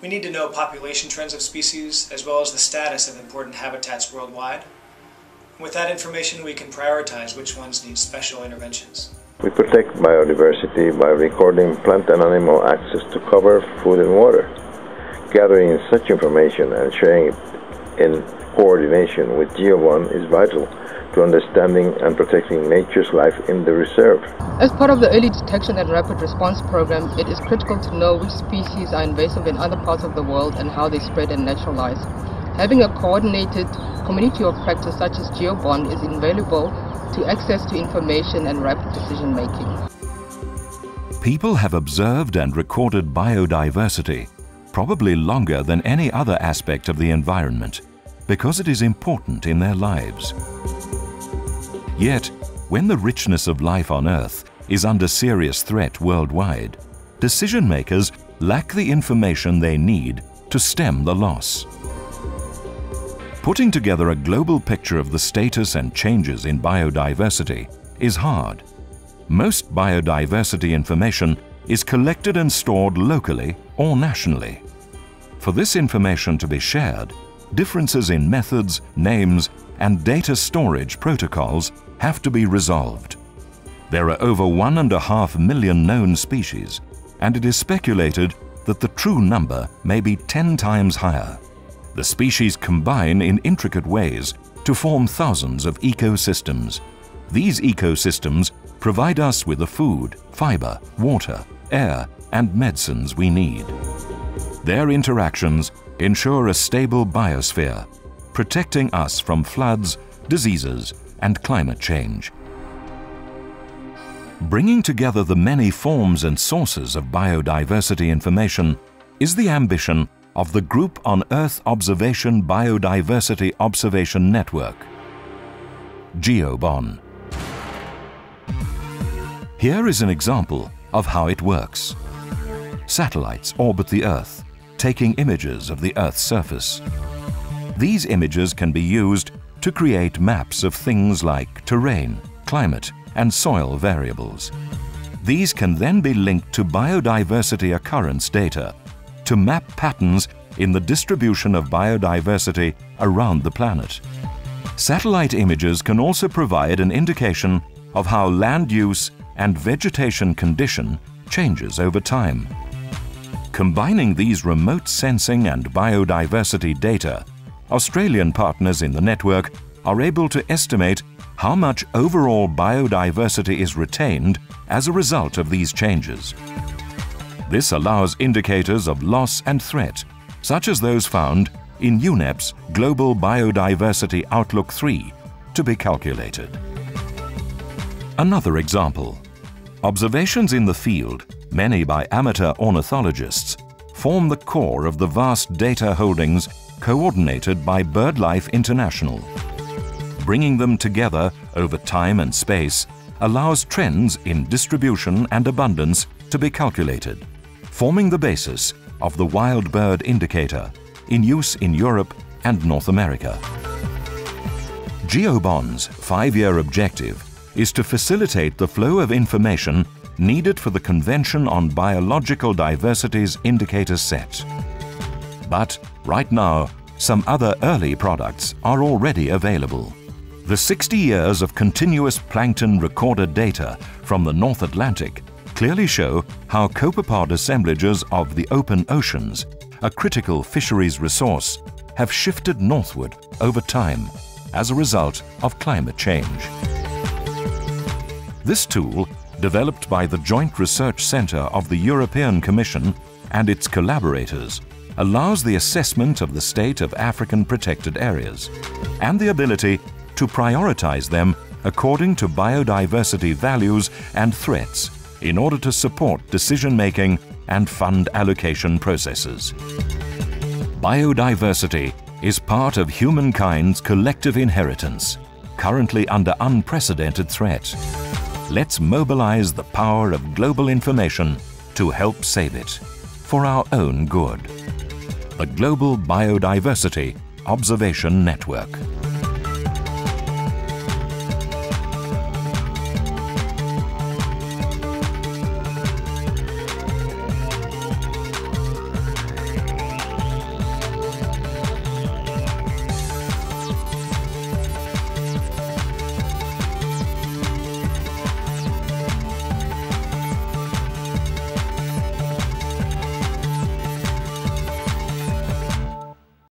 We need to know population trends of species as well as the status of important habitats worldwide. With that information, we can prioritize which ones need special interventions. We protect biodiversity by recording plant and animal access to cover, food and water. Gathering such information and sharing it in coordination with GEO-VII is vital to understanding and protecting nature's life in the reserve. As part of the Early Detection and Rapid Response Program, it is critical to know which species are invasive in other parts of the world and how they spread and naturalize. Having a coordinated community of practice such as GEO-VII is invaluable to access to information and rapid decision making. People have observed and recorded biodiversity probably longer than any other aspect of the environment because it is important in their lives. Yet, when the richness of life on Earth is under serious threat worldwide, decision makers lack the information they need to stem the loss. Putting together a global picture of the status and changes in biodiversity is hard. Most biodiversity information is collected and stored locally or nationally. For this information to be shared, differences in methods, names, and data storage protocols have to be resolved. There are over 1.5 million known species, and it is speculated that the true number may be 10 times higher. The species combine in intricate ways to form thousands of ecosystems. These ecosystems provide us with the food, fiber, water, air, and medicines we need. Their interactions ensure a stable biosphere, protecting us from floods, diseases, and climate change. Bringing together the many forms and sources of biodiversity information is the ambition of the Group on Earth-Observation Biodiversity Observation Network, GEO-VII. Here is an example of how it works. Satellites orbit the Earth, taking images of the Earth's surface. These images can be used to create maps of things like terrain, climate, and soil variables. These can then be linked to biodiversity occurrence data to map patterns in the distribution of biodiversity around the planet. Satellite images can also provide an indication of how land use and vegetation condition changes over time. Combining these remote sensing and biodiversity data, Australian partners in the network are able to estimate how much overall biodiversity is retained as a result of these changes. This allows indicators of loss and threat, such as those found in UNEP's Global Biodiversity Outlook 3, to be calculated. Another example. Observations in the field, many by amateur ornithologists, form the core of the vast data holdings coordinated by BirdLife International. Bringing them together over time and space allows trends in distribution and abundance to be calculated, forming the basis of the Wild Bird Indicator in use in Europe and North America. GEO-VII's 5-year objective is to facilitate the flow of information needed for the Convention on Biological Diversity's indicator set. But right now, some other early products are already available. The 60 years of continuous plankton recorded data from the North Atlantic clearly show how copepod assemblages of the open oceans, a critical fisheries resource, have shifted northward over time as a result of climate change. This tool, developed by the Joint Research Centre of the European Commission and its collaborators, allows the assessment of the state of African protected areas and the ability to prioritize them according to biodiversity values and threats in order to support decision-making and fund allocation processes. Biodiversity is part of humankind's collective inheritance, currently under unprecedented threat. Let's mobilize the power of global information to help save it, for our own good. The Global Biodiversity Observation Network.